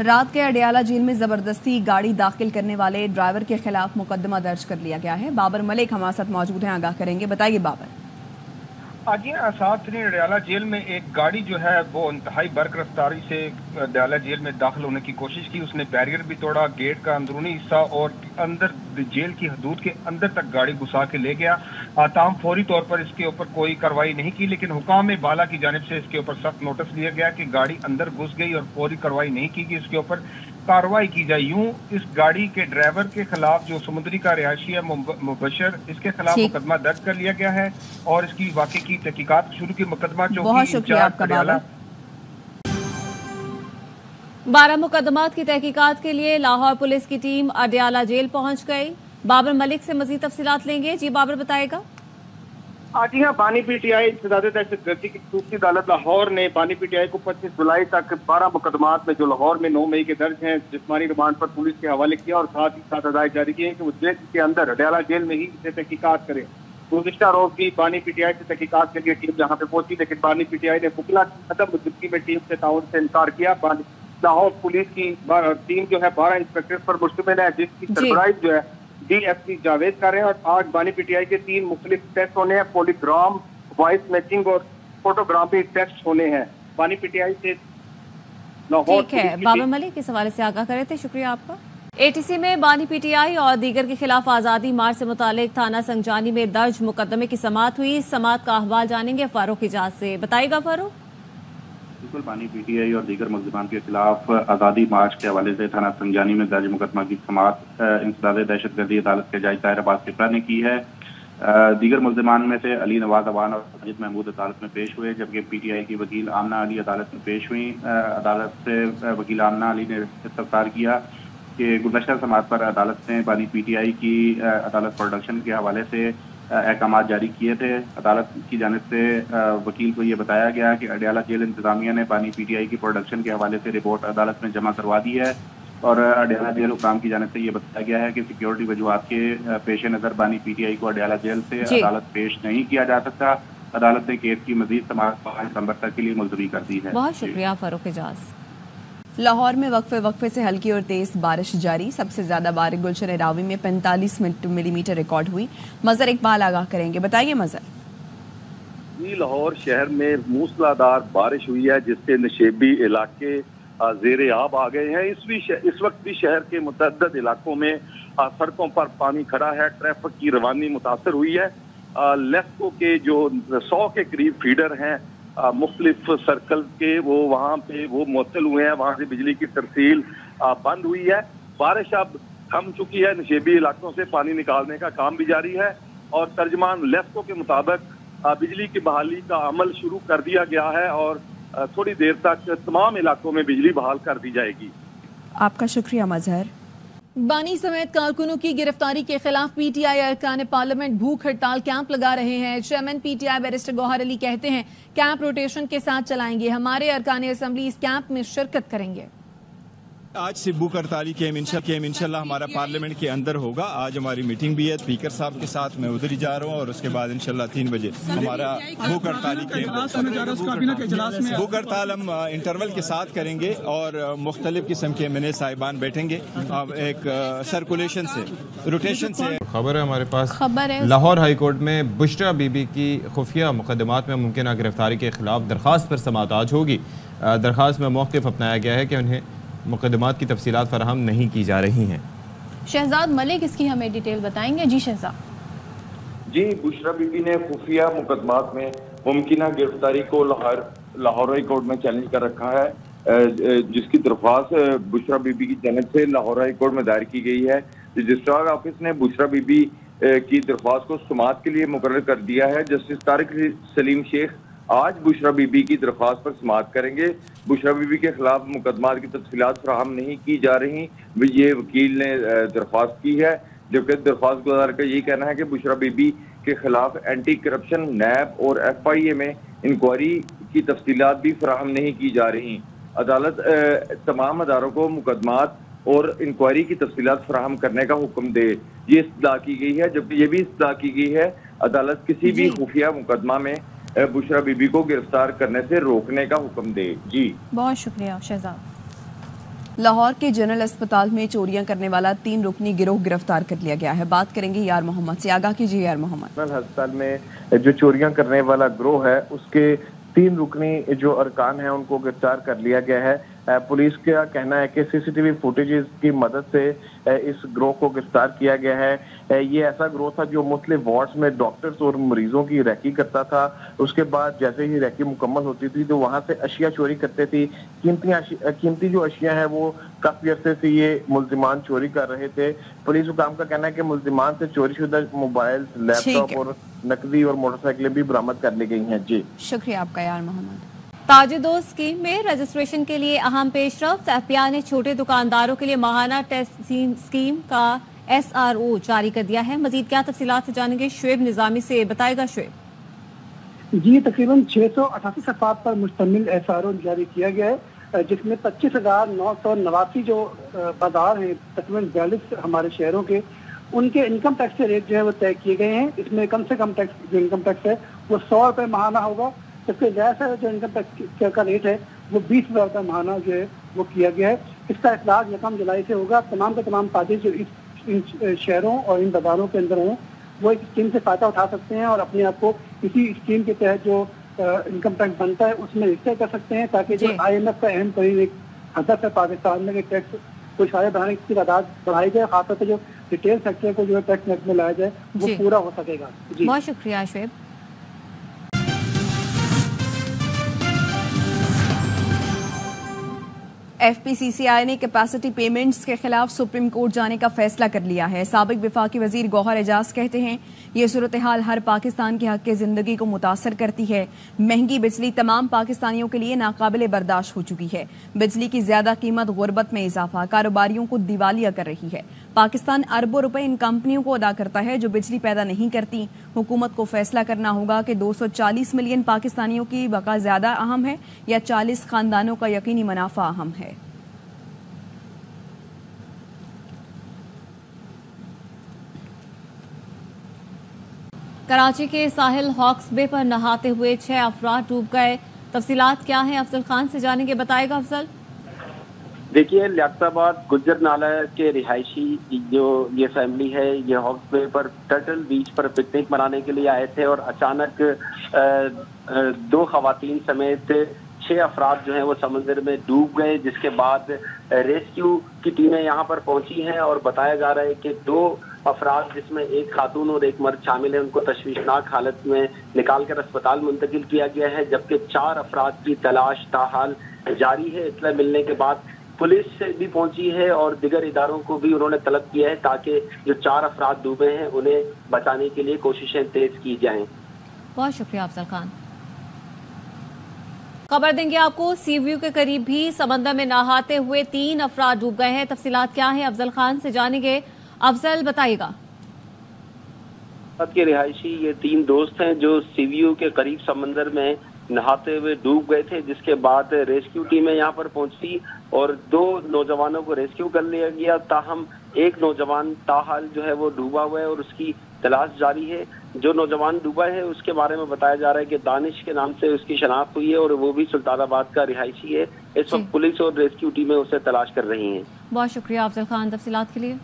رات کے اڈیالہ جیل میں زبردستی گاڑی داخل کرنے والے ڈرائیور کے خلاف مقدمہ درج کر لیا گیا ہے۔ بابر ملک ہمارے ساتھ موجود ہیں، آگاہ کریں گے۔ بتائیے بابر۔ جی آساد ترین اڈیالہ جیل میں ایک گاڑی جو ہے وہ انتہائی برق رفتاری سے اڈیالہ جیل میں داخل ہونے کی کوشش کی، اس نے بیریئر بھی توڑا، گیٹ کا اندرونی حصہ اور اندر جیل کی حدود کے اندر تک گاڑی گھسا کے لے گیا۔ تاہم فوری طور پر اس کے اوپر کوئی کارروائی نہیں کی، لیکن حکام بالا کی جانب سے اس کے اوپر سخت نوٹس دیا گیا کہ گاڑی اندر گھس گئی اور فوری کارروائی نہیں کی گئی، اس کے اوپر کارروائی کی جائے۔ یوں اس گاڑی کے ڈرائیور کے خلاف جو سمندری کا رہائشی ہے مبشر، اس کے خلاف مقدمہ درج کر لیا گیا ہے اور اس کی واقعے کی تحقیقات شروع کی۔ مقدمہ بہت شکریہ آپ کا بابر۔ 12 مقدمات کی تحقیقات کے لیے لاہور پولیس کی ٹیم اڈیالہ جیل پہنچ گئی۔ بابر ملک سے مزید تفصیلات لیں گے۔ جی بابر بتائے گا۔ جی ہاں، بانی پی ٹی آئی انسداد دہشت گردی کی خصوصی عدالت لاہور نے بانی پی ٹی آئی کو 25 جولائی تک 12 مقدمات میں جو لاہور میں 9 مئی کے درج ہیں جسمانی ریمانڈ پر پولیس کے حوالے کیا اور ساتھ ہی ساتھ ہدایت جاری کی ہے کہ وہ جیل کے اندر اڈیالہ جیل میں ہی اسے تحقیقات کرے۔ گزشتہ روز بھی بانی پی ٹی آئی سے تحقیقات کے لیے ٹیم جہاں پہ پہنچی، لیکن بانی پی ٹی آئی نے وکلا کی عدم موجودگی میں ٹیم سے تعاون سے انکار کیا۔ لاہور پولیس کی ٹیم جو ہے 12 انسپیکٹر پر مشتمل ہے، جس کی سربراہی جو ہے ڈی ایس پی جاوید کر رہے ہیں، اور آج بانی پی ٹی آئی کے 3 مختلف ٹیسٹ ہونے ہیں، پولیگرام، وائس میچنگ اور فوٹوگرافی ٹیسٹ ہونے ہیں۔ بانی پی ٹی آئی سے لاہور ٹھیک ہے، بابر ملک اس حوالے سے آگاہ کرے تھے، شکریہ آپ کا۔ اے ٹی سی میں بانی پی ٹی آئی اور دیگر کے خلاف آزادی مارچ سے متعلق تھانہ سنجانی میں درج مقدمے کی سماعت ہوئی۔ سماعت کا احوال جانیں گے فاروق اجاز سے۔ بتائیے گا فاروق۔ بالکل، بانی پی ٹی آئی اور دیگر ملزمان کے خلاف آزادی مارچ کے حوالے سے تھانہ سنجانی میں درج مقدمہ کی سماعت انسداد دہشت گردی عدالت کے جج طاہر عباس فقرہ نے کی ہے۔ دیگر ملزمان میں سے علی نواز اوان اور ساجد محمود عدالت میں پیش ہوئے، جبکہ پی ٹی آئی کی وکیل آمنہ علی عدالت میں پیش ہوئی۔ عدالت سے وکیل آمنہ علی نے استفسار کیا کہ گزشتہ سماعت پر عدالت نے بانی پی ٹی آئی کی عدالت پروڈکشن کے حوالے سے احکامات جاری کیے تھے۔ عدالت کی جانب سے وکیل کو یہ بتایا گیا کہ اڈیالہ جیل انتظامیہ نے بانی پی ٹی آئی کی پروڈکشن کے حوالے سے رپورٹ عدالت میں جمع کروا دی ہے، اور اڈیالہ جیل حکام کی جانب سے یہ بتایا گیا ہے کہ سیکیورٹی وجوہات کے پیش نظر بانی پی ٹی آئی کو اڈیالہ جیل سے عدالت پیش نہیں کیا جا سکتا۔ عدالت نے کیس کی مزید سماعت 5 دسمبر تک کے لیے ملتوی کر دی ہے۔ بہت شکریہ فاروق اجاز۔ لاہور میں وقفے سے ہلکی اور تیز بارش جاری، سب سے زیادہ بارش گلشن راوی میں 45 ملی میٹر ریکارڈ ہوئی۔ مظہر اقبال آگاہ کریں گے، بتائیے مظہر۔ جی لاہور شہر میں موسلادھار بارش ہوئی ہے، جس سے نشیبی علاقے زیر آب آ گئے ہیں۔ اس وقت بھی شہر کے متعدد علاقوں میں سڑکوں پر پانی کھڑا ہے، ٹریفک کی روانی متاثر ہوئی ہے۔ لیفکو کے جو 100 کے قریب فیڈر ہیں مختلف سرکل کے، وہ وہاں پہ وہ معطل ہوئے ہیں، وہاں سے بجلی کی ترسیل بند ہوئی ہے۔ بارش اب تھم چکی ہے، نشیبی علاقوں سے پانی نکالنے کا کام بھی جاری ہے، اور ترجمان لیفکو کے مطابق بجلی کی بحالی کا عمل شروع کر دیا گیا ہے، اور تھوڑی دیر تک تمام علاقوں میں بجلی بحال کر دی جائے گی۔ آپ کا شکریہ مظہر۔ بانی سمیت کارکنوں کی گرفتاری کے خلاف پی ٹی آئی ارکان پارلیمنٹ بھوک ہڑتال کیمپ لگا رہے ہیں۔ Chairman P T I barrister Gohar Ali کہتے ہیں کیمپ روٹیشن کے ساتھ چلائیں گے، ہمارے ارکان اسمبلی اس کیمپ میں شرکت کریں گے۔ آج سے بھوک ہڑتالی کے انشاءاللہ ہمارا پارلیمنٹ کے اندر ہوگا۔ آج ہماری میٹنگ بھی ہے اسپیکر صاحب کے ساتھ، میں ادھر ہی جا رہا ہوں، اور اس کے بعد انشاءاللہ 3 بجے ہمارا بھوک ہڑتالی بھوک ہڑتال ہم انٹرول کے ساتھ کریں گے، اور مختلف قسم کے MNA صاحبان بیٹھیں گے، ایک سرکولیشن سے روٹیشن سے۔ خبر ہے ہمارے پاس، لاہور ہائی کورٹ میں بشرا بی بی کی خفیہ مقدمات میں ممکنہ گرفتاری کے خلاف درخواست پر سماعت آج ہوگی۔ درخواست میں موقف اپنایا گیا ہے کہ انہیں مقدمات کی تفصیلات فراہم نہیں کی جا رہی ہیں۔ شہزاد ملک اس کی ہمیں ڈیٹیل بتائیں گے۔ جی شہزاد۔ جی، بشرا بی بی نے خفیہ مقدمات میں ممکنہ گرفتاری کو لاہور ہائی کورٹ میں چیلنج کر رکھا ہے، جس کی درخواست بشرا بی بی کی جانب سے لاہور ہائی کورٹ میں دائر کی گئی ہے۔ رجسٹرار آفس نے بشرا بی بی کی درخواست کو سماعت کے لیے مقرر کر دیا ہے۔ جسٹس طارق سلیم شیخ آج بشرا بی بی کی درخواست پر سماعت کریں گے۔ بشرا بی بی کے خلاف مقدمات کی تفصیلات فراہم نہیں کی جا رہی، یہ وکیل نے درخواست کی ہے، جبکہ درخواست گزار کا یہی کہنا ہے کہ بشرا بی بی کے خلاف اینٹی کرپشن نیب اور FIA میں انکوائری کی تفصیلات بھی فراہم نہیں کی جا رہی۔ عدالت تمام اداروں کو مقدمات اور انکوائری کی تفصیلات فراہم کرنے کا حکم دے، یہ استدعا کی گئی ہے، جبکہ یہ بھی استدعا کی گئی ہے عدالت کسی بھی خفیہ مقدمہ میں بشرا بی بی کو گرفتار کرنے سے روکنے کا حکم دے۔ جی بہت شکریہ شہزاد۔ लाहौर के जनरल अस्पताल में चोरियां करने वाला 3 रुकनी गिरोह गिरफ्तार कर लिया गया है। बात करेंगे यार मोहम्मद से। आगाह कीजिए यार मोहम्मद। जनरल अस्पताल में जो चोरियां करने वाला गिरोह है उसके 3 रुकनी जो अरकान हैं उनको गिरफ्तार कर लिया गया है। पुलिस का कहना है कि सीसीटीवी फुटेजेस की मदद से इस गिरोह को गिरफ्तार किया गया है। ये ऐसा गिरोह था जो मुख्तलिफ वार्ड्स में डॉक्टर्स और मरीजों की रैकी करता था। उसके बाद जैसे ही रैकी मुकम्मल होती थी तो वहां से अशिया चोरी करते थी। कीमती जो अशिया है वो काफी अरसे से ये मुल्जिमान चोरी कर रहे थे। पुलिस हुकाम का कहना है कि मुल्जिमान से चोरी शुदा मोबाइल, लैपटॉप और नकदी और मोटरसाइकिलें भी बरामद कर ली गई हैं। जी शुक्रिया आपका यार मोहम्मद। ताज-ए-दोस्त स्कीम में रजिस्ट्रेशन के लिए अहम पेशरफ्त। एफपीआई ने छोटे दुकानदारों के लिए माहाना टेस्ट स्कीम का SRO जारी कर दिया है। मजीद क्या तफसीलात जानेंगे शुएब निजामी से। बताएगा शुएब। जी तकरीबन 688 सफ़ात पर मुश्तमिल SRO जारी किया गया है, जिसमें 25,989 जो बाजार हैं तकरीबन 42 हमारे शहरों के, उनके इनकम टैक्स के रेट जो है वो तय किए गए हैं। इसमें कम से कम टैक्स जो इनकम टैक्स है वो 100 रुपये माहाना होगा, जबकि ज़्यादा जो इनकम टैक्स का रेट है वो 20,000 रुपये माहाना जो है वो किया गया है। इसका इतलाक 1 जुलाई से होगा। तमाम के तमाम ताजिर जो इन शहरों और इन बाजारों के अंदर हैं वो इस स्कीम से फ़ायदा उठा सकते हैं और अपने आप को इसी स्कीम के तहत जो इनकम टैक्स बनता है उसमें रजिस्टर कर सकते हैं, ताकि जो IMF का अहम तरीन एक हदफ है पाकिस्तान में कि टैक्स को शायद बढ़ाने की तादाद बढ़ाई जाए, खासतौर पर जो रिटेल सेक्टर को जो है टैक्स नेट में लाया जाए वो पूरा हो सकेगा। जी बहुत शुक्रिया शुएब। FPCCI ने कैपेसिटी पेमेंट्स के खिलाफ सुप्रीम कोर्ट जाने का फैसला कर लिया है। साबिक विफाकी वजीर गौहर एजाज कहते हैं ये सूरत हाल हर पाकिस्तान के हक के जिंदगी को मुतासर करती है। महंगी बिजली तमाम पाकिस्तानियों के लिए नाकाबिले बर्दाश्त हो चुकी है। बिजली की ज्यादा कीमत गुर्बत में इजाफा कारोबारियों को दिवालिया कर रही है। पाकिस्तान अरबों रुपए इन कंपनियों को अदा करता है जो बिजली पैदा नहीं करती। हुकूमत को फैसला करना होगा कि 240 मिलियन पाकिस्तानियों की बका ज्यादा अहम है या 40 खानदानों का यकीनी मुनाफा अहम है। कराची के साहिल हॉक्स बे पर नहाते हुए 6 अफराद डूब गए। तफसीलात क्या हैं अफजल खान से जानेंगे। बताएगा अफजल। देखिए लियाकताबाद गुज्जर नाला के रिहायशी जो ये फैमिली है ये हॉक्स बे पर टर्टल बीच पर पिकनिक मनाने के लिए आए थे और अचानक 2 खवातीन समेत 6 अफराद जो हैं वो समंदर में डूब गए, जिसके बाद रेस्क्यू की टीमें यहाँ पर पहुंची हैं और बताया जा रहा है कि 2 अफराद जिसमें एक खातून और एक मर्द शामिल है उनको तशवीशनाक हालत में निकाल कर अस्पताल मुंतकिल किया गया है, जबकि 4 अफराद की तलाश ताहाल जारी है। इत्तला मिलने के बाद पुलिस भी पहुंची है और दिगर इदारों को भी उन्होंने तलब किया है ताकि जो 4 अफराद डूबे हैं उन्हें बचाने के लिए कोशिशें तेज की जाएं। बहुत शुक्रिया अफजल खान। खबर देंगे आपको सी व्यू के करीब भी समंदर में नहाते हुए 3 अफराद डूब गए हैं। तफसीलात क्या है अफजल खान से जानेंगे। अफजल बताइएगा। के रिहायशी ये 3 दोस्त हैं जो सी व्यू के करीब समंदर में नहाते हुए डूब गए थे, जिसके बाद रेस्क्यू टीमें यहाँ पर पहुंची और 2 नौजवानों को रेस्क्यू कर लिया गया। ताहम एक नौजवान ताहाल जो है वो डूबा हुआ है और उसकी तलाश जारी है। जो नौजवान डूबा है उसके बारे में बताया जा रहा है कि दानिश के नाम से उसकी शनाख्त हुई है और वो भी सुल्तानाबाद का रिहायशी है। इस वक्त पुलिस और रेस्क्यू टीमें उसे तलाश कर रही हैं। बहुत शुक्रिया अफजल खान तफसीलात के लिए।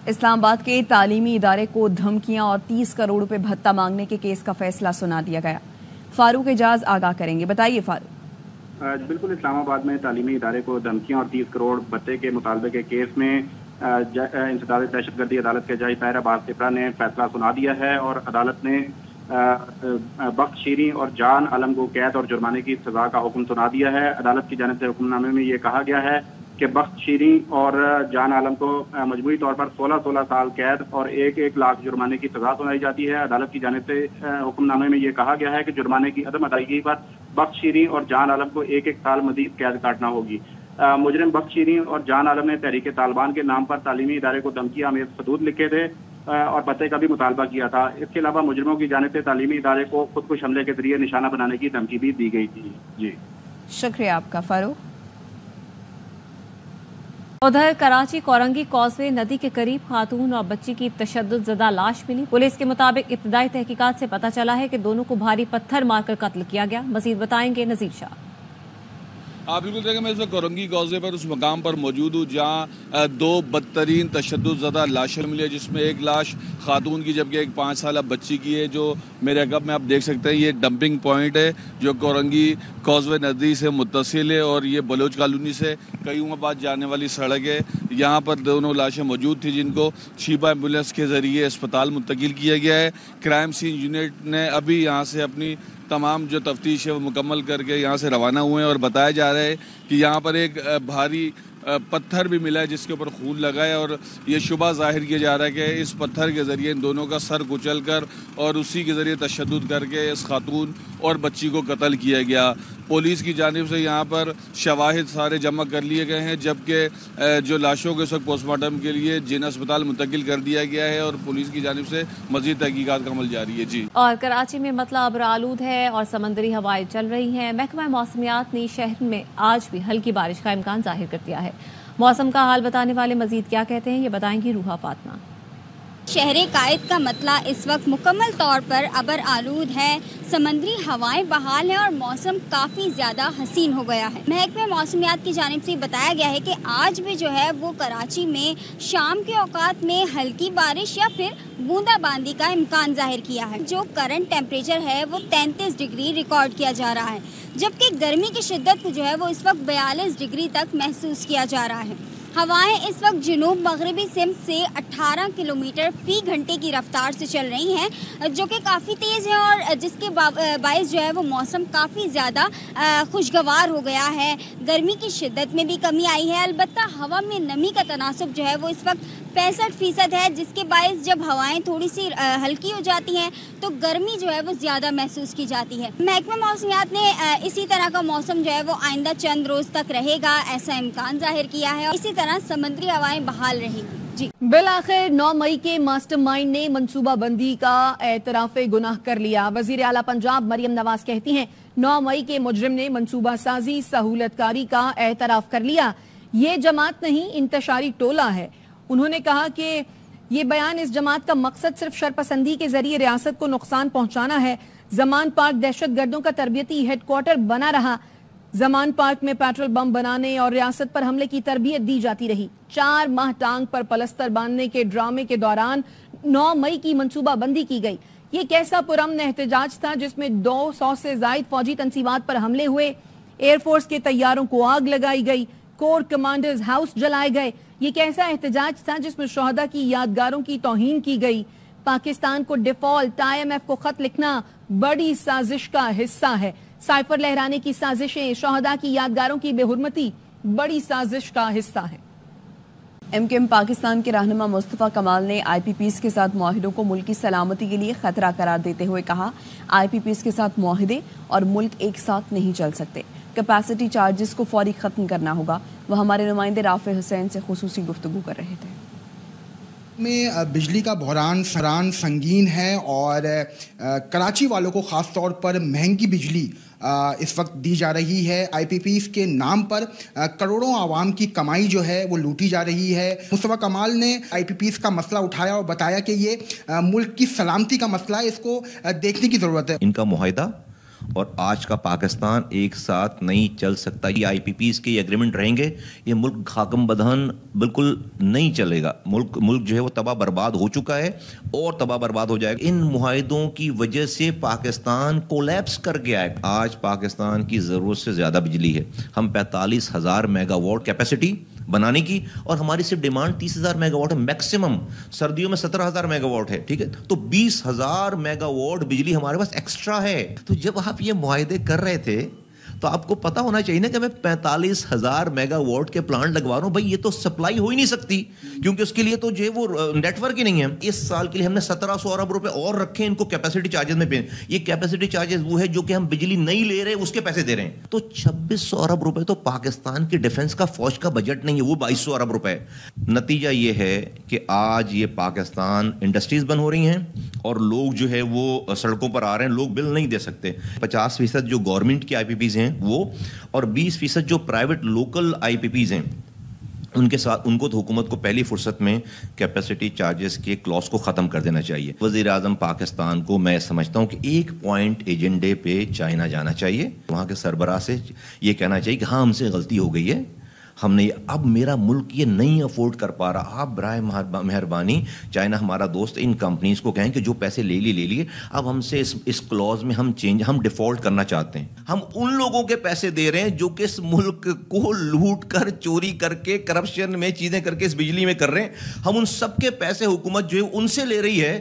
इस्लामाबाद के तालीमी इदारे को धमकियां और 30 करोड़ रुपए भत्ता मांगने के केस का फैसला सुना दिया गया। फारूक एजाज आगाह करेंगे। बताइए फारूक। बिल्कुल इस्लामाबाद में तालीमी इदारे को धमकियां और 30 करोड़ भत्ते के मुतालबे के केस में इंसदाद दहशतगर्दी अदालत के जज ताहिर अब्बास सिपरा ने फैसला सुना दिया है और अदालत ने बख्श शीरी और जान आलम को कैद और जुर्माने की सजा का हुक्म सुना दिया है। अदालत की जानिब से हुक्मनामे में ये कहा गया है कि बख्श शीरी और जान आलम को मजबूरी तौर पर 16 साल कैद और 1 लाख जुर्माने की सजा सुनाई जाती है। अदालत की जानिब से हुक्मनामे में ये कहा गया है कि जुर्माने की अदम अदायगी पर बख्श शीरी और जान आलम को 1 साल मजीद कैद काटना होगी। मुजरिम बख्श शीरी और जान आलम ने तहरीक तालिबान के नाम पर तालीमी इदारे को धमकियां में खतूत लिखे थे और भत्ते का भी मुतालबा किया था। इसके अलावा मुजरिमों की जानिब से तालीमी इदारे को खुदकुश हमले के जरिए निशाना बनाने की धमकी भी दी गई थी। जी शुक्रिया आपका फारूक। उधर कराची कोरंगी कॉजवे नदी के करीब खातून और बच्ची की तशद्दुद ज़दा लाश मिली। पुलिस के मुताबिक इब्तदाई तहकीकात से पता चला है कि दोनों को भारी पत्थर मारकर कत्ल किया गया। मजीद बताएंगे नजीर शाह। آپ بالکل دیکھیں میں اس وقت کورنگی کازوے پر اس مقام پر موجود ہوں جہاں دو بدترین تشدد زدہ لاشیں ملی ہے، جس میں ایک لاش خاتون کی جبکہ ایک 5 سالہ بچی کی ہے، جو میرے عقب میں آپ دیکھ سکتے ہیں یہ ڈمپنگ پوائنٹ ہے جو کورنگی کازوے ندی سے متصل ہے اور یہ بلوچ کالونی سے کئیوں آباد جانے والی سڑک ہے۔ یہاں پر دونوں لاشیں موجود تھیں جن کو شیبہ ایمبولینس کے ذریعے اسپتال منتقل کیا گیا ہے۔ کرائم سین یونٹ نے ابھی یہاں سے اپنی تمام جو تفتیش ہے وہ مکمل کر کے یہاں سے روانہ ہوئے ہیں اور بتایا جا رہا ہے کہ یہاں پر ایک بھاری پتھر بھی ملا ہے جس کے اوپر خون لگا ہے اور یہ شبہ ظاہر کیا جا رہا ہے کہ اس پتھر کے ذریعے ان دونوں کا سر کچل کر اور اسی کے ذریعے تشدد کر کے اس خاتون اور بچی کو قتل کیا گیا۔ پولیس کی جانب سے یہاں پر شواہد سارے جمع کر لیے گئے ہیں جبکہ جو لاشوں کو اس وقت پوسٹ مارٹم کے لیے جن اسپتال منتقل کر دیا گیا ہے اور پولیس کی جانب سے مزید تحقیقات کا عمل جاری ہے۔ جی اور کراچی میں مطلع ابر آلود ہے اور سمندری ہوائیں چل رہی ہیں۔ محکمہ موسمیات نے شہر میں آج بھی ہلکی بارش کا امکان ظاہر کر دیا ہے۔ موسم کا حال بتانے والے مزید کیا کہتے ہیں یہ بتائیں گی روحا فاطمہ۔ شہر قائد کا مطلع اس وقت مکمل طور پر ابر آلود ہے، سمندری ہوائیں بحال ہیں اور موسم کافی زیادہ حسین ہو گیا ہے۔ محکمہ موسمیات کی جانب سے بتایا گیا ہے کہ آج بھی جو ہے وہ کراچی میں شام کے اوقات میں ہلکی بارش یا پھر بوندا باندی کا امکان ظاہر کیا ہے۔ جو کرنٹ ٹیمپریچر ہے وہ 33 ڈگری ریکارڈ کیا جا رہا ہے، جبکہ گرمی کی شدت کو جو ہے وہ اس وقت 42 ڈگری تک محسوس کیا جا رہا ہے۔ ہوائیں اس وقت جنوب مغربی سمت سے 18 کلومیٹر فی گھنٹے کی رفتار سے چل رہی ہیں جو کہ کافی تیز ہیں اور جس کے باعث جو ہے وہ موسم کافی زیادہ خوشگوار ہو گیا ہے۔ گرمی کی شدت میں بھی کمی آئی ہے، البتہ ہوا میں نمی کا تناسب جو ہے وہ اس وقت 65% ہے، جس کے باعث جب ہوائیں تھوڑی سی ہلکی ہو جاتی ہیں تو گرمی جو ہے وہ زیادہ محسوس کی جاتی ہے۔ محکمہ موسمیات نے اسی طرح کا موسم جو ہے وہ آئندہ چند روز تک رہے گا ایسا امکان ظاہر کیا ہے اور اسی طرح سمندری ہوائیں بحال رہیں گی۔ جی بالآخر 9 مئی کے ماسٹر مائنڈ نے منصوبہ بندی کا اعتراف گناہ کر لیا۔ وزیر اعلیٰ پنجاب مریم نواز کہتی ہیں 9 مئی کے مجرم نے منصوبہ سازی سہولت کاری کا اعتراف کر لیا، یہ جماعت نہیں انتشاری ٹولہ ہے۔ انہوں نے کہا کہ یہ بیان اس جماعت کا مقصد صرف شرپسندی کے ذریعے ریاست کو نقصان پہنچانا ہے۔ زمان پارک دہشت گردوں کا تربیتی ہیڈ کوارٹر بنا رہا، زمان پارک میں پیٹرول بم بنانے اور ریاست پر حملے کی تربیت دی جاتی رہی۔ 4 ماہ ٹانگ پر پلستر باندھنے کے ڈرامے کے دوران 9 مئی کی منصوبہ بندی کی گئی۔ یہ کیسا پرامن احتجاج تھا جس میں 200 سے زائد فوجی تنصیبات پر حملے ہوئے، ایئر فورس کے طیاروں کو آگ لگائی گئی، کور کمانڈرز ہاؤس جلائے گئے۔ یہ کیسا احتجاج تھا جس میں شہداء کی یادگاروں کی توہین کی گئی۔ پاکستان کو ڈیفالٹ IMF کو خط لکھنا بڑی سازش کا حصہ ہے۔ سائفر لہرانے کی سازشیں شہداء کی یادگاروں کی بے حرمتی بڑی سازش کا حصہ ہے۔ MKM پاکستان کے رہنما مصطفیٰ کمال نے IPPs کے ساتھ معاہدوں کو ملکی سلامتی کے لیے خطرہ قرار دیتے ہوئے کہا IPPs کے ساتھ معاہدے اور ملک ایک ساتھ نہیں چل سکتے، کیپیسٹی چارجز کو فوری ختم کرنا ہوگا۔ وہ ہمارے نمائندے رافع حسین سے خصوصی گفتگو کر رہے تھے۔ میں بجلی کا بحران سنگین ہے اور کراچی والوں کو خاص طور پر مہنگی بجلی اس وقت دی جا رہی ہے۔ IPPs کے نام پر کروڑوں عوام کی کمائی جو ہے وہ لوٹی جا رہی ہے۔ مصطفیٰ کمال نے IPPs کا مسئلہ اٹھایا اور بتایا کہ یہ ملک کی سلامتی کا مسئلہ ہے، اس کو دیکھنے کی ضرورت ہے۔ ان کا معاہدہ اور آج کا پاکستان ایک ساتھ نہیں چل سکتا۔ یہ IPPs کے ایگریمنٹ رہیں گے، یہ ملک خاکم بدہن بالکل نہیں چلے گا۔ ملک جو ہے وہ تباہ برباد ہو چکا ہے اور تباہ برباد ہو جائے گا۔ ان معاہدوں کی وجہ سے پاکستان کولیپس کر گیا ہے۔ آج پاکستان کی ضرورت سے زیادہ بجلی ہے۔ ہم 45,000 میگا واٹ کیپیسٹی بنانے کی اور ہماری صرف ڈیمانڈ 30,000 میگا واٹ ہے میکسیمم۔ سردیوں میں 17,000 میگا واٹ ہے، ٹھیک ہے، تو 20,000 میگا واٹ بجلی ہمارے پاس ایکسٹرا ہے۔ تو جب آپ یہ معاہدے کر رہے تھے تو آپ کو پتا ہونا چاہیے نا کہ میں 45,000 میگا واٹ کے پلانٹ لگوا رہا ہوں، بھائی یہ تو سپلائی ہو ہی نہیں سکتی کیونکہ اس کے لیے تو جو وہ نیٹ ورک ہی نہیں ہے۔ اس سال کے لیے ہم نے 1700 ارب روپے اور رکھے ان کو کیپیسٹی چارجز میں۔ یہ کیپیسٹی چارجز وہ ہے جو کہ ہم بجلی نہیں لے رہے اس کے پیسے دے رہے ہیں۔ تو 2600 ارب روپے تو پاکستان کی ڈیفنس کا فوج کا بجٹ نہیں ہے، وہ 2200 ارب روپے۔ نتیجہ یہ ہے کہ آج یہ پاکستان انڈسٹریز بند ہو رہی ہیں اور لوگ جو ہے وہ سڑکوں پر آ رہے ہیں، لوگ بل نہیں دے سکتے۔ 50% جو گورنمنٹ کی IPPs ہیں وہ اور 20% جو پرائیویٹ لوکل IPPs ہیں उनके साथ उनको तो हुकूमत को पहली फुर्सत में कैपेसिटी चार्जेस के क्लॉज को ख़त्म कर देना चाहिए। वज़ीर आज़म पाकिस्तान को मैं समझता हूँ कि एक पॉइंट एजेंडे पे चाइना जाना चाहिए, वहाँ के सरबराह से ये कहना चाहिए कि हाँ हमसे गलती हो गई है, हमने अब मेरा मुल्क ये नहीं अफोर्ड कर पा रहा, आप बराए मेहरबानी चाइना हमारा दोस्त इन कंपनीज को कहें कि जो पैसे ले लिए अब हमसे इस क्लॉज में हम डिफॉल्ट करना चाहते हैं। हम उन लोगों के पैसे दे रहे हैं जो कि इस मुल्क को लूट कर, चोरी करके, करप्शन में चीजें करके इस बिजली में कर रहे हैं। हम उन सबके पैसे हुकूमत जो है उनसे ले रही है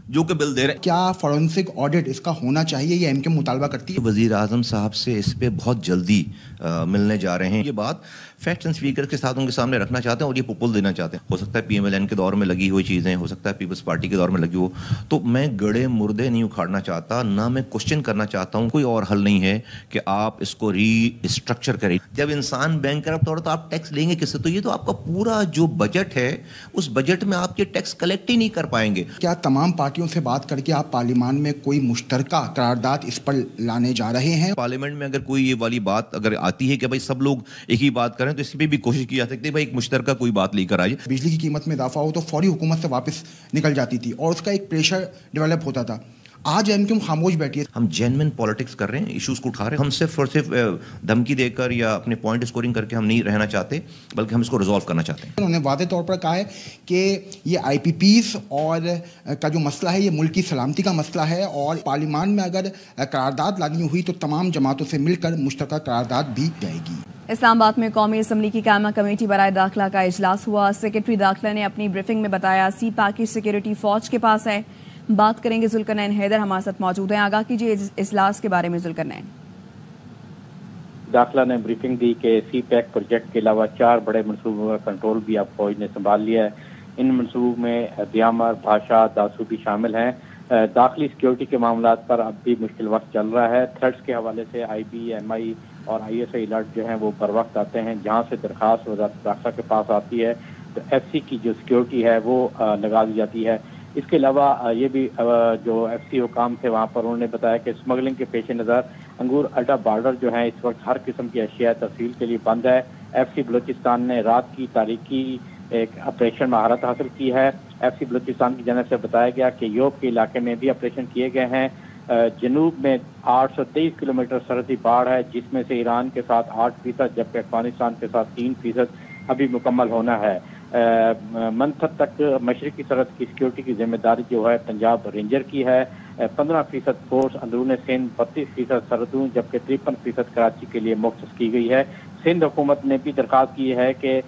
जो कि बिल दे रहे हैं। क्या फॉरेंसिक ऑडिट इसका होना चाहिए, ये एमके मुतालबा करती है? वजीर आजम साहब से इस पे बहुत जल्दी मिलने जा रहे हैं। ये बात फैक्ट्स एंड स्पीकर के साथ उनके सामने रखना चाहते हैं और ये प्रपोजल देना चाहते हैं। हो सकता है पीएमएलएन के दौर में लगी हुई चीज़ें, हो सकता है पीपल्स पार्टी के दौर में लगी हो, तो मैं गड़े मुर्दे नहीं उखाड़ना चाहता, ना मैं क्वेश्चन करना चाहता हूँ। कोई और हल नहीं है कि आप इसको रीस्ट्रक्चर करें। जब इंसान बैंक करप्ट हो रहा तो आप टैक्स लेंगे किससे? तो ये तो आपका पूरा जो बजट है उस बजट में आप ये टैक्स कलेक्ट ही नहीं कर पाएंगे। क्या तमाम पार्टियों से बात करके आप पार्लियामान में कोई मुश्तरका करारदाद इस पर लाने जा रहे हैं? पार्लियामेंट में अगर कोई ये वाली बात अगर आती है कि भाई सब लोग एक ही बात करें तो इस पर भी कोशिश की जा सकती है भाई एक मुश्तरका कोई बात लेकर आइए। बिजली की कीमत में इजाफा हो तो फौरी हुकूमत से वापस निकल जाती थी और उसका एक प्रेशर डेवलप होता था। आज एमक्यू खामोश बैठी है। हम जेन्युइन पॉलिटिक्स कर रहे हैं, इश्यूज को उठा रहे हैं। हम सिर्फ और सिर्फ धमकी देकर या अपने पॉइंट स्कोरिंग करके हम नहीं रहना चाहते, बल्कि हम इसको रिजॉल्व करना चाहते हैं। उन्होंने वादे तौर पर कहा है कि ये आईपीपीस और का जो मसला है ये मुल्क की सलामती का मसला है और पार्लियामान में अगर करारदाद लानी हुई तो तमाम जमातों से मिलकर मुश्तरका करारदाद भी जाएगी। इस्लामाबाद में कौमी असम्बली की कायमा कमेटी बराए दाखिला का इजलास हुआ। सेक्रेटरी दाखिला ने अपनी ब्रीफिंग में बताया सी पैक की सिक्योरिटी फौज के पास है। बात करेंगे जुल्करनैन हैदर हमारे साथ मौजूद हैं। आगाह कीजिए इजलास के बारे में जुल्करनैन। दाखिला ने ब्रीफिंग दी कि सी पैक प्रोजेक्ट के अलावा 4 बड़े मनसूबों का कंट्रोल भी अब फौज ने संभाल लिया है। इन मनसूबों में दियामर, भाषा, दासू भी शामिल हैं। दाखिली सिक्योरिटी के मामलात पर अब भी मुश्किल वक्त चल रहा है। थ्रेट्स के हवाले से IBMI और ISI अलर्ट जो हैं वो बर वक्त आते हैं। जहाँ से दरख्वास्त वज़ारत दाखिला के पास आती है तो FC की जो सिक्योरिटी है वो लगा दी जाती है। इसके अलावा ये भी जो FC हुकाम थे वहाँ पर उन्होंने बताया कि स्मगलिंग के पेश नज़र अंगूर अड्डा बॉर्डर जो है इस वक्त हर किस्म की अशिया तहसील के लिए बंद है। FC बलूचिस्तान ने रात की तारीकी एक ऑपरेशन महारत हासिल की है। FC बलूचिस्तान की जानिब से बताया गया कि योब के इलाके में भी ऑपरेशन किए गए हैं। जनूब में 823 किलोमीटर सरहदी बाढ़ है जिसमें से ईरान के साथ 8% जबकि अफगानिस्तान के साथ 3% अभी मुकम्मल होना है। मंथर तक मशरकी सरहद की सिक्योरिटी की जिम्मेदारी जो है पंजाब रेंजर की है। 15% फोर्स अंदरून सिंध, 32% सरहदों जबकि 53% कराची के लिए मुख्तस की गई है। सिंध हुकूमत ने भी दरख्वास्त की है कि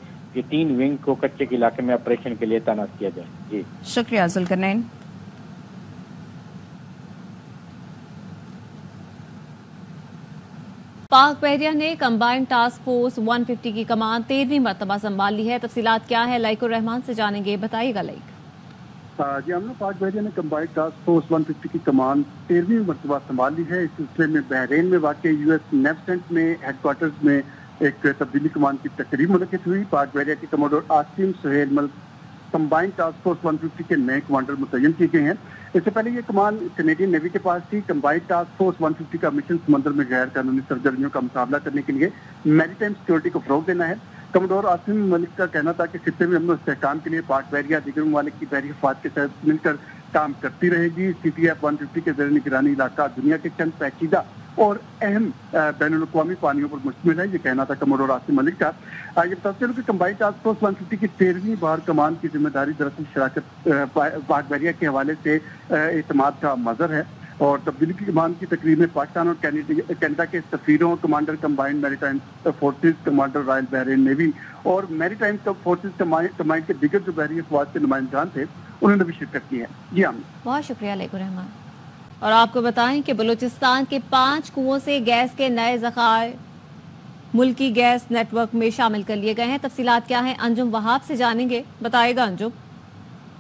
3 विंग को कच्चे के इलाके में ऑपरेशन के लिए तैनात किया जाए। जी शुक्रिया जुल्करनैन। पाक बहरिया ने कंबाइंड टास्क फोर्स 150 की कमान 13वीं मरतबा संभाल ली है। तफसीलात क्या है लाइकुर रहमान से जानेंगे, बताइएगा लाइक। जी हमने पाक बहरिया ने कंबाइंड टास्क फोर्स 150 की कमान 13वीं मरतबा संभाल ली है। इस सिलसिले में बहरीन में वाक़ US नेवसेंट में हेडक्वार्टर्स में एक तब्दीली कमान की तकरीब मुनक़िद हुई। पाक बहरिया के commander Asim Suhail Malik combined task force 150 के नए कमांडर मुतय्यन किए गए हैं। इससे पहले ये कमान कैनेडियन नेवी के पास थी। कंबाइंड टास्क फोर्स 150 का मिशन समंदर में गैर कानूनी सरगर्मियों का मुकाबला करने के लिए मैरीटाइम सिक्योरिटी को फरोग देना है। कमांडर आसिम मलिक का कहना था कि खित्ते में अमन इस्तेहकाम के लिए पाक बहरिया दीगर ममालिक की बहरी अफवाज के साथ मिलकर काम करती रहेगी। CTF 150 के ज़रिए निगरानी इलाका दुनिया के चंद पेचीदा और अहम बैनुल-अक़वामी पानियों पर मुश्तमिल है। ये कहना था कमांडर आसिम मलिक का। ये बताते चलो कि कंबाइंड टास्क फोर्स 150 की 13वीं बार कमान की जिम्मेदारी दरअसल शराकत पाक बहरिया के हवाले से एतमाद का मज़हर है। और तब्दीली की कमान की तकरीब में पाकिस्तान और कनाडा के सफीरों, commander combined maritime forces, commander royal Bahrain navy और मैरीटाइम फोर्सेज कमांड के दिगर जो बहरी अफवाज के नुमाइंदान थे उन्होंने भी शिरकत की है। जी हाँ, बहुत शुक्रिया लाइकुर रहमान। और आपको बताएं कि बलूचिस्तान के 5 कुओं से गैस के नए ज़खायर मुल्की गैस नेटवर्क में शामिल कर लिए गए हैं। तफसीलात क्या हैं अंजुम वहाब से जानेंगे, बताएगा अंजुम।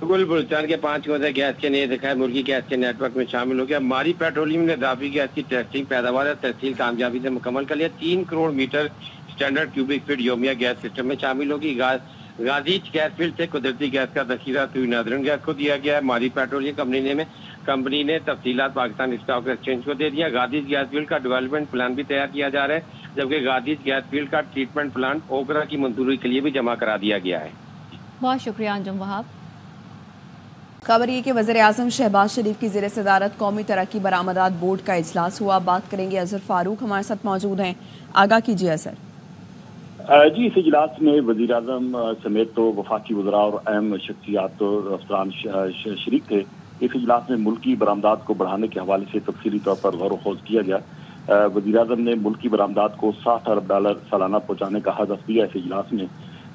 बिल्कुल, बलूचिस्तान के 5 कुओं से गैस के नए ज़खायर मुल्की गैस के नेटवर्क में शामिल हो गया। मारी पेट्रोलियम ने इज़ाफ़ी गैस की टेस्टिंग, पैदावार और तहसील कामयाबी से मुकम्मल कर लिया। 3 crore metre standard cubic feet योमिया गैस सिस्टम में शामिल होगी। गाजीज गैस फील्ड से कुदरती गैस का ज़ख़ीरा नादरन गैस को दिया गया है। मारी पेट्रोलियम कंपनी ने तफसीलात पाकिस्तान स्टॉक एक्सचेंज को दे दिया। गाजीज गैस फील्ड का डेवलपमेंट प्लान भी तैयार किया जा रहा है। जबकि गाजीज गैस फील्ड का ट्रीटमेंट प्लांट ओकरा की मंजूरी के लिए भी जमा करा दिया गया है। बहुत शुक्रिया अंजुम वहाब। खबर ये कि वज़ीर-ए-आज़म शहबाज शरीफ की ज़ेर सदारत कौमी तरक्की बरामदात बोर्ड का इजलास हुआ। बात करेंगे अजहर फारूक हमारे साथ मौजूद हैं, आगाह कीजिए अजहर। जी, इस इजलास में वज़ीर-ए-आज़म समेत तो वफाकी वज़रा और अहम शख्सियात और अफसरान शरीक थे। इस इजलास में मुल्की बरामदात को बढ़ाने के हवाले से तफसीली तौर पर गौर व खौज किया गया। वज़ीर-ए-आज़म ने मुल्की बरामदात को $60 अरब सालाना पहुँचाने का हदफ दिया। इस इजलास में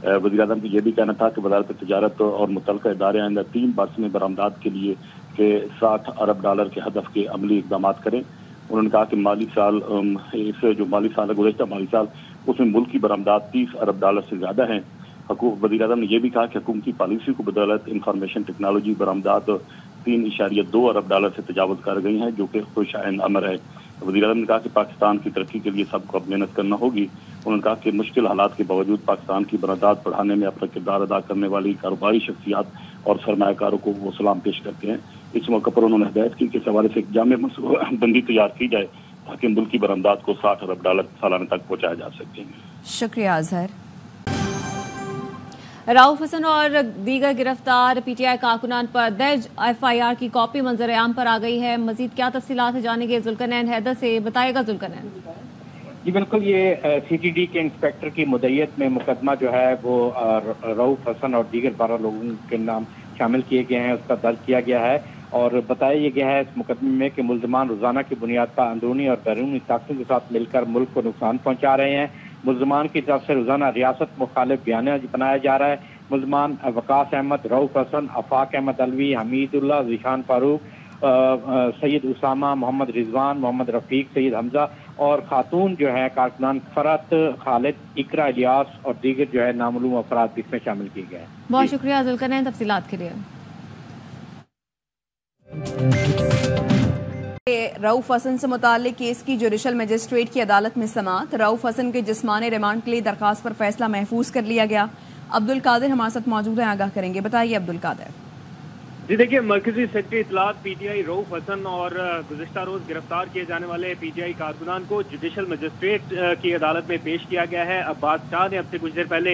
वज़ीर-ए-आज़म का यह भी कहना था कि वज़ारत तिजारत और मुतल्लिक़ा इदारे आइंदा 3 बरस में बरामदात के लिए के $60 अरब के हदफ के अमली इक़दाम करें। उन्होंने कहा कि माली साल इस जो माली साल है गुज़श्ता माली साल उसमें मुल्क की बरामदात $30 अरब से ज़्यादा हैं। वज़ीर-ए-आज़म ने यह भी कहा कि हुकूमती पॉलिसी को बदौलत इंफॉर्मेशन टेक्नोलॉजी बरामदात $3.2 अरब से तजावज़ कर गई हैं, जो कि खुशआइन अमर है। वज़ीर-ए-आज़म ने कहा कि पाकिस्तान की तरक्की के लिए सबको अब मेहनत करना होगी। उन्होंने कहा कि मुश्किल हालात के बावजूद पाकिस्तान की बरामदात बढ़ाने में अपना किरदार अदा करने वाली कारोबारी शख्सियात और सरमायाकारों को वो सलाम पेश करते हैं। इस मौके पर उन्होंने हिदायत की कि इस हवाले से एक जामे मनसूबाबंदी तैयार की जाए ताकि मुल्क की बरामदात को $60 अरब सालाना तक पहुँचाया जा सके। शुक्रिया अजहर। राउफ हसन और दीगर गिरफ्तार पीटीआई कारकुनान पर दर्ज एफआईआर की कॉपी मंजर-ए-आम पर आ गई है। मजीद क्या तफसीलात है जानेंगे जुल्करनैन हैदर से, बताएगा जुल्करनैन। जी बिल्कुल, ये सीटीडी के इंस्पेक्टर की मुद्दत में मुकदमा जो है वो राउफ हसन और दीगर 12 लोगों के नाम शामिल किए गए हैं, उसका दर्ज किया गया है। और बताया गया है इस मुकदमे में कि मुल्ज़मान रोजाना की बुनियाद पर अंदरूनी और बैरूनी ताकतों के साथ मिलकर मुल्क को नुकसान पहुंचा रहे हैं। मुल्ज़मान की तरफ से रोजाना रियासत मुखालिफ बयान बनाया जा रहा है। मुल्ज़मान वकास अहमद, रऊफ हसन, आफाक अहमद अलवी, हमीदुल्लाह, ज़ीशान फारूक, सैयद उसामा, मोहम्मद रिजवान, मोहम्मद रफीक, सैयद हमजा और खातून जो है कारकुनान फरत, खालिद, इकरा, इलियास और दीगर जो है नामालूम अफराद भी इसमें शामिल किए गए हैं। बहुत शुक्रिया जुल्करनैन तफसीलात के लिए। रऊफ हसन से मुताल्लिक केस की जुडिशल मजिस्ट्रेट की अदालत में समाअत। रऊफ हसन के जिस्मानी रिमांड के लिए दरखास्त पर फैसला महफूज कर लिया गया। अब्दुल कादिर हमारे साथ मौजूद हैं, आगाह करेंगे। बताइए अब्दुल कादिर। जी देखिए, मरकजी सेक्रेटरी इत्तलात पीटीआई रऊफ हसन और गुज़िश्ता रोज गिरफ्तार किए जाने वाले पीटीआई कारकुनान को जुडिशल मजिस्ट्रेट की अदालत में पेश किया गया है। अब्बास शाह ने अब से कुछ देर पहले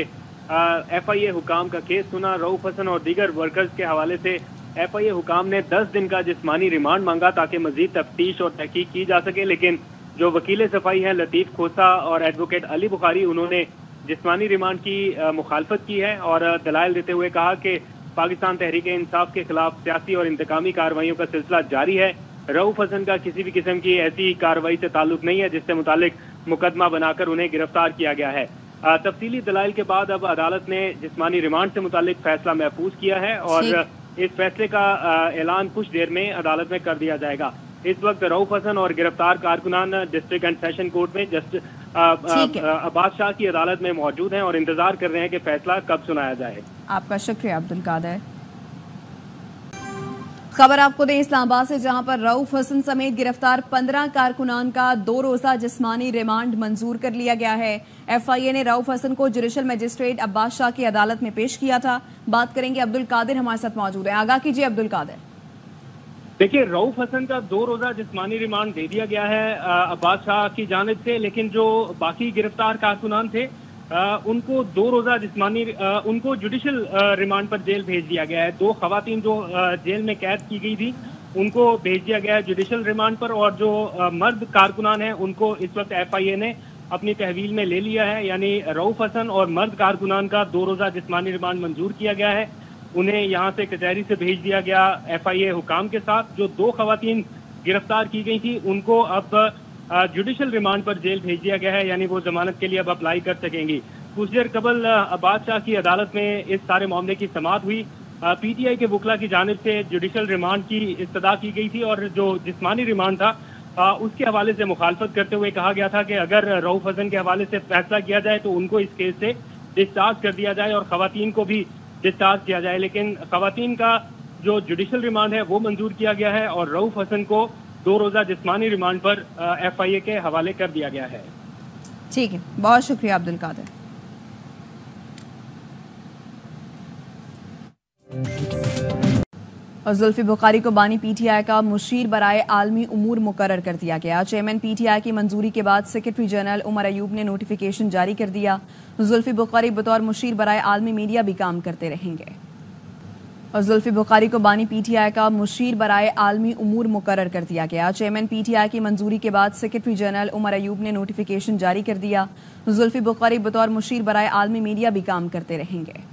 एफआईए हुकाम का केस सुना। रऊफ हसन और दीगर वर्कर्स के हवाले से एफआईए हुकाम ने 10 दिन का जिस्मानी रिमांड मांगा ताकि मजीद तफ्तीश और तहकीक की जा सके, लेकिन जो वकील सफाई हैं लतीफ खोसा और एडवोकेट अली बुखारी, उन्होंने जिस्मानी रिमांड की मुखालफत की है और दलाइल देते हुए कहा कि पाकिस्तान तहरीक इंसाफ के खिलाफ सियासी और इंतकामी कार्रवाइयों का सिलसिला जारी है। रऊफ हसन का किसी भी किस्म की ऐसी कार्रवाई से ताल्लुक नहीं है जिससे मुतालिक मुकदमा बनाकर उन्हें गिरफ्तार किया गया है। तफसीली दलाइल के बाद अब अदालत ने जिस्मानी रिमांड से मुतालिक फैसला महफूज किया है और इस फैसले का ऐलान कुछ देर में अदालत में कर दिया जाएगा। इस वक्त रऊफ हसन और गिरफ्तार कारकुनान डिस्ट्रिक्ट एंड सेशन कोर्ट में अब्बास शाह की अदालत में मौजूद हैं और इंतजार कर रहे हैं कि फैसला कब सुनाया जाए। आपका शुक्रिया अब्दुल कादिर। खबर आपको दें इस्लामाबाद से, जहां पर रऊफ हसन समेत गिरफ्तार 15 कारकुनान का 2 रोजा जिस्मानी रिमांड मंजूर कर लिया गया है। एफआईए ने रऊफ हसन को जुडिशल मजिस्ट्रेट अब्बास शाह की अदालत में पेश किया था। बात करेंगे अब्दुल कादिर हमारे साथ मौजूद है, आगाह कीजिए अब्दुल कादिर। देखिए, रऊफ हसन का 2 रोजा जिस्मानी रिमांड दे दिया गया है अब्बास शाह की जानिब से, लेकिन जो बाकी गिरफ्तार कारकुनान थे उनको 2 रोजा जिस्मानी उनको जुडिशल रिमांड पर जेल भेज दिया गया है। 2 खवातीन जो जेल में कैद की गई थी उनको भेज दिया गया है जुडिशल रिमांड पर, और जो मर्द कारकुनान हैं उनको इस वक्त एफआईए ने अपनी तहवील में ले लिया है। यानी रऊफ हसन और मर्द कारकुनान का 2 रोजा जिस्मानी रिमांड मंजूर किया गया है। उन्हें यहाँ से कचहरी से भेज दिया गया एफआईए हुकाम के साथ। जो 2 खवातीन गिरफ्तार की गई थी उनको अब जुडिशल रिमांड पर जेल भेज दिया गया है, यानी वो जमानत के लिए अब अप्लाई कर सकेंगी। कुछ देर कबल अब्बास शाह की अदालत में इस सारे मामले की समाअत हुई। पीटीआई के वकला की जानिब से जुडिशल रिमांड की इस्तदा की गई थी और जो जिस्मानी रिमांड था उसके हवाले से मुखालफत करते हुए कहा गया था कि अगर रऊफ हसन के हवाले से फैसला किया जाए तो उनको इस केस से डिस्चार्ज कर दिया जाए और खवातीन को भी डिस्चार्ज किया जाए। लेकिन खवातीन का जो जुडिशल रिमांड है वो मंजूर किया गया है और रऊफ हसन को 2 रोजा जिस्मानी रिमांड पर एफआईए के हवाले कर दिया गया है। ठीक है, बहुत शुक्रिया अब्दुल कादिर। اور زلفی بخاری کو بانی پی ٹی آئی کا مشیر برائے عالمی امور مقرر کر دیا گیا. چیئرمین پی ٹی آئی کی منظوری کے بعد سیکرٹری جنرل عمر ایوب نے نوٹیفیکیشن جاری کر دیا. زلفی بخاری بطور مشیر برائے عالمی میڈیا بھی کام کرتے رہیں گے. اور زلفی بخاری کو بانی پی ٹی آئی کا مشیر برائے عالمی امور مقرر کر دیا گیا. چیئرمین پی ٹی آئی کی منظوری کے بعد سیکرٹری جنرل عمر ایوب نے نوٹیفیکیشن جاری کر دیا. زلفی بخاری بطور مشیر برائے عالمی میڈیا بھی کام کرتے رہیں گے.